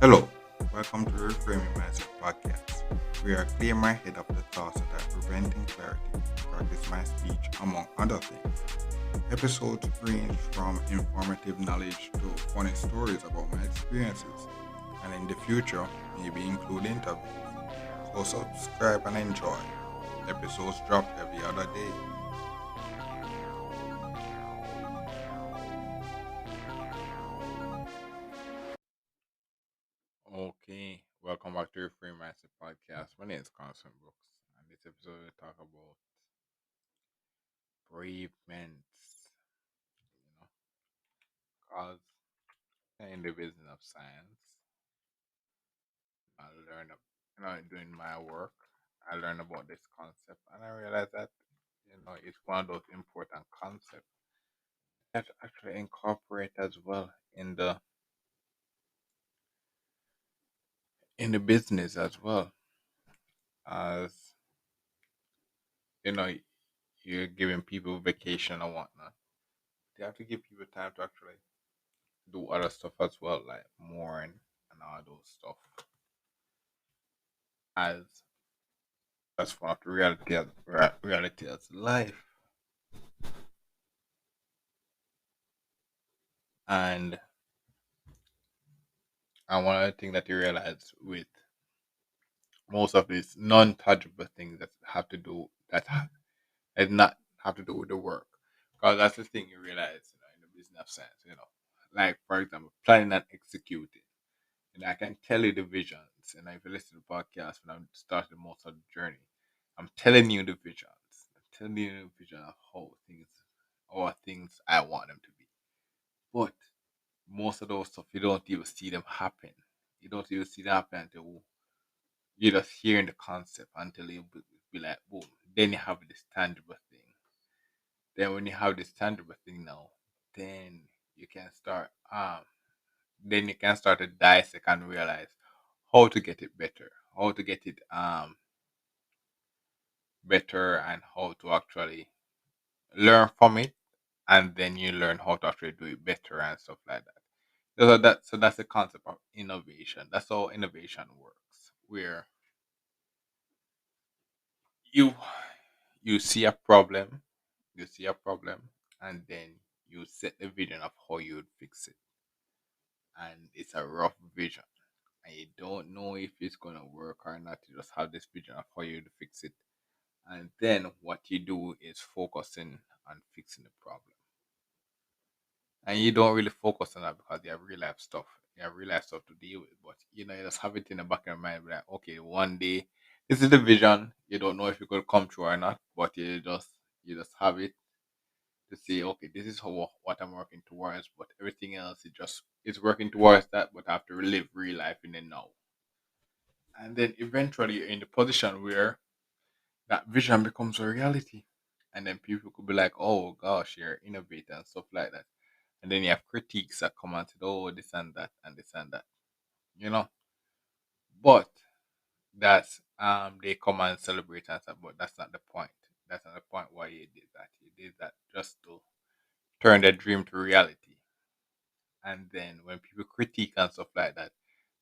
Hello, welcome to the Reframing Mindset podcast. We are clear my head of the thoughts that are preventing clarity, practice my speech, among other things. Episodes range from informative knowledge to funny stories about my experiences, and in the future, maybe include interviews. So subscribe and enjoy. Episodes drop every other day. Okay, welcome back to Reframing Mindset podcast. My name is Constant Brooks, and this episode we talk about bereavements. You know, cause in the business of science, I learned, doing my work, I learned about this concept, and I realized that it's one of those important concepts that actually incorporate as well in the business as well as you know you're giving people vacation and whatnot. They have to give people time to actually do other stuff as well, like mourn and all those stuff. As that's one of the reality of life. And one of the things that you realize with most of these non-tangible things that have to do that not have to do with the work, because that's the thing you realize, in the business of science. Like for example, planning and executing. And I can tell you the visions, and if you listen to the podcast when I'm starting most of the journey, I'm telling you the visions. I'm telling you the vision of how things I want them to be. But most of those stuff you don't even see them happen. You don't even see them happen until you're just hearing the concept until you be like, boom. Then you have this tangible thing. Then when you have this tangible thing now, then you can start then you can start to dissect and realize how to get it better, how to get it better, and how to actually learn from it, and then you learn how to actually do it better and stuff like that. So that's the concept of innovation. That's how innovation works. Where you you see a problem, you see a problem, and then you set the vision of how you would fix it. And it's a rough vision. And you don't know if it's gonna work or not. You just have this vision of how you would fix it. And then what you do is focusing on fixing the problem. And you don't really focus on that because you have real life stuff. You have real life stuff to deal with. But you just have it in the back of your mind, like, okay, one day this is the vision. You don't know if it could come true or not, but you just have it to say, okay, this is what I'm working towards, but everything else is working towards that, but I have to live real life in the now. And then eventually you're in the position where that vision becomes a reality. And then people could be like, oh gosh, you're innovator and stuff like that. And then you have critiques that come and say, oh, this and that and this and that. You know? But that's they come and celebrate and stuff, but that's not the point. That's not the point why you did that. You did that just to turn the dream to reality. And then when people critique and stuff like that,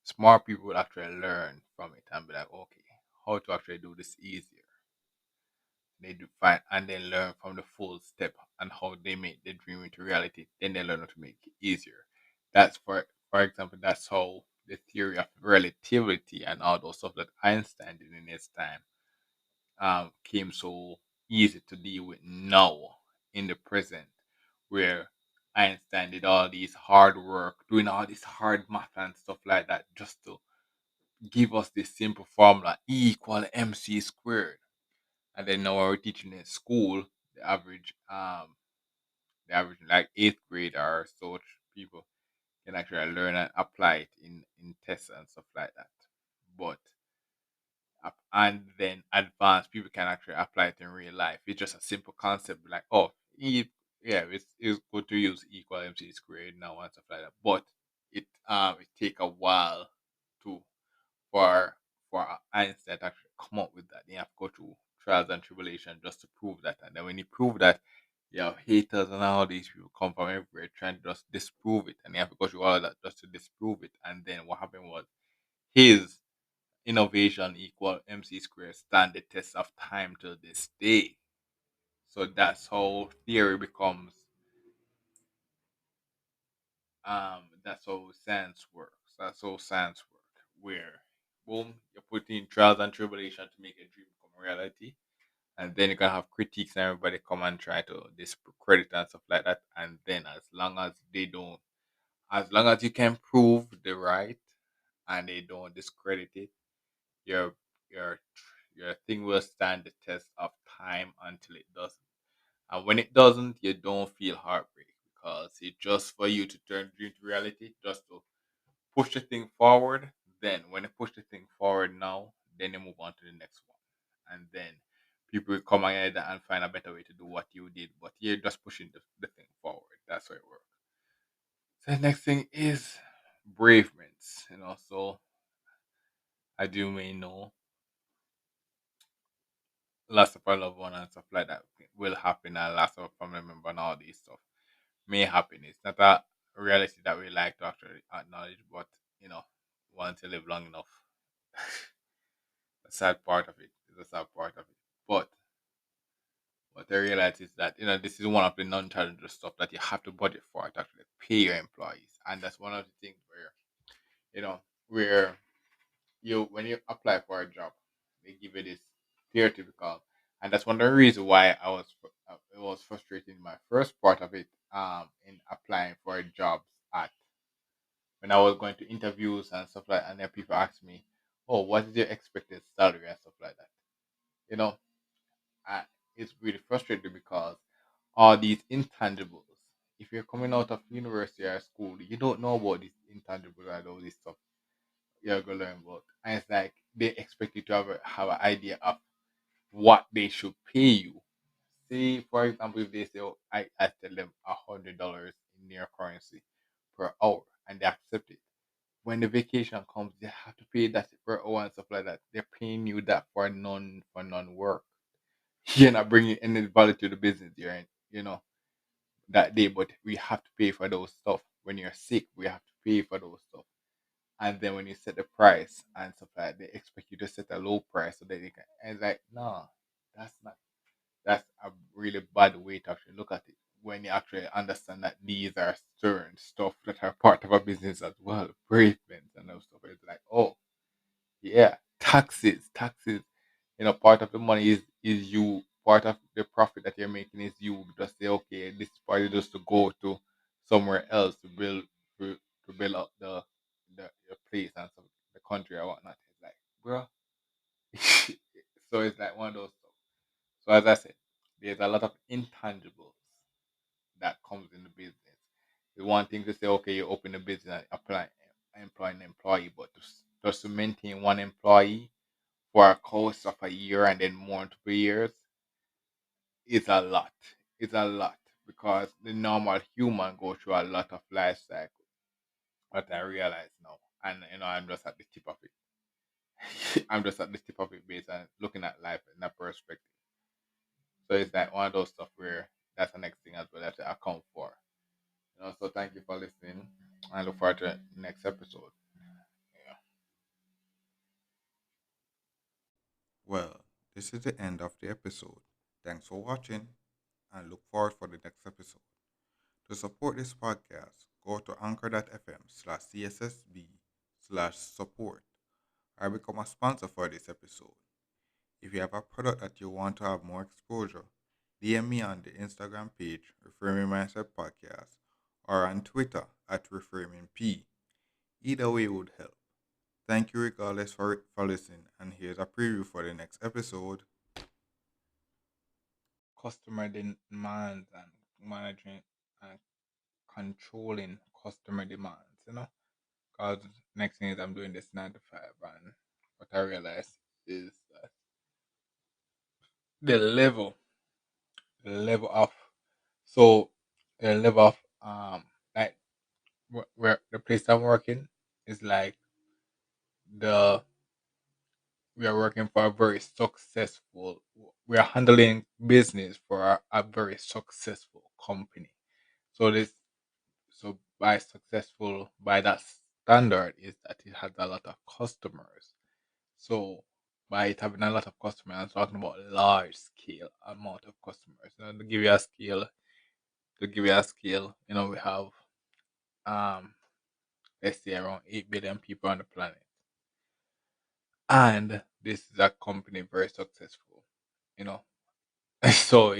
smart people will actually learn from it and be like, okay, how to actually do this easier. They define and then learn from the full step and how they make the dream into reality. Then they learn how to make it easier. That's for example, that's how the theory of relativity and all those stuff that Einstein did in his time came so easy to deal with now in the present, where Einstein did all these hard work, doing all this hard math and stuff like that, just to give us this simple formula E equal mc squared. And then now we're teaching in school, the average like eighth grade or such people can actually learn and apply it in tests and stuff like that. But and then advanced people can actually apply it in real life. It's just a simple concept like, oh, yeah, it's good to use equal MC squared now and stuff like that. But it take a while to for Einstein to actually come up with that. They have to go trials and tribulations just to prove that. And then when you prove that, you have haters and all these people come from everywhere trying to just disprove it. And you have to go through all of that just to disprove it. And then what happened was his innovation equal MC square stand the test of time to this day. So that's how theory becomes that's how science works. That's how science works. Where boom, you put in trials and tribulation to make a dream become a reality. And then you're gonna have critiques and everybody come and try to discredit and stuff like that. And then as long as you can prove the right and they don't discredit it, your your your thing will stand the test of time until it doesn't. And when it doesn't, you don't feel heartbreak because it's just for you to turn dream to reality, just to push the thing forward. Then when you push the thing forward now, then you move on to the next one. And then people will come ahead and find a better way to do what you did, but you're just pushing the thing forward. That's how it works. So the next thing is bereavements, so as you may know, loss of a loved one and stuff like that will happen, and loss of a family member and all these stuff may happen. It's not a reality that we like to actually acknowledge, but once you live long enough, a sad part of it is a sad part of it. But what I realize is that this is one of the non-challengeable stuff that you have to budget for to actually pay your employees, and that's one of the things where you know where you when you apply for a job, they give you this stereotypical, and that's one of the reasons why it was frustrating my first part of it in applying for jobs at when I was going to interviews and stuff like, and then people ask me, "Oh, what is your expected salary?" and stuff like that. You know, I, it's really frustrating because all these intangibles. If you're coming out of university or school, you don't know about these intangibles and all this stuff you're gonna learn about. And it's like they expect you to have an idea of what they should pay you. See, for example, if they say, oh, I tell them $100 in their currency per hour and they accept it. When the vacation comes, they have to pay that per hour and stuff like that. They're paying you that for non work. You're not bringing any value to the business you're in, that day, but we have to pay for those stuff. When you're sick, we have to pay for those stuff. And then when you set the price and stuff like that, they expect you to set a low price so that they can. And it's like, no, that's not. That's a really bad way to actually look at it. When you actually understand that these are certain stuff that are part of a business as well, bereavements and those stuff. It's like, oh, yeah, taxes. Part of the money is you. Part of the profit that you're making is you. Just say, okay, this part is just to go to somewhere else to build up the your place and some the country or whatnot. It's like, bro. So it's like one of those stuff. So as I said, there's a lot of intangibles that comes in the business. It's one thing to say, okay, you open a business and employ an employee, but just to maintain one employee for a course of a year and then multiple years is a lot. It's a lot because the normal human go through a lot of life cycle. What I realize now, and I'm just at the tip of it. I'm just at the tip of it based on looking at life in that perspective. So it's like one of those stuff where that's the next thing as well that I account for. So thank you for listening. I look forward to the next episode. Yeah. Well, this is the end of the episode. Thanks for watching and look forward for the next episode. To support this podcast, go to anchor.fm/cssb/support or become a sponsor for this episode. If you have a product that you want to have more exposure, DM me on the Instagram page, Reframing Mindset Podcast, or on Twitter at ReframingP. Either way would help. Thank you regardless for listening, and here's a preview for the next episode. Customer demands and managing and controlling customer demands. Because next thing is I'm doing this 9 to 5, and what I realize is that the level, the level of so the level of like where the place I'm working is like the we are working for a very successful. We are handling business for a very successful company. So this, so by successful by that standard is that it has a lot of customers. So by it having a lot of customers, I'm talking about large scale amount of customers. And to give you a scale, we have um let's say around 8 billion people on the planet. And this is a company very successful, you know. So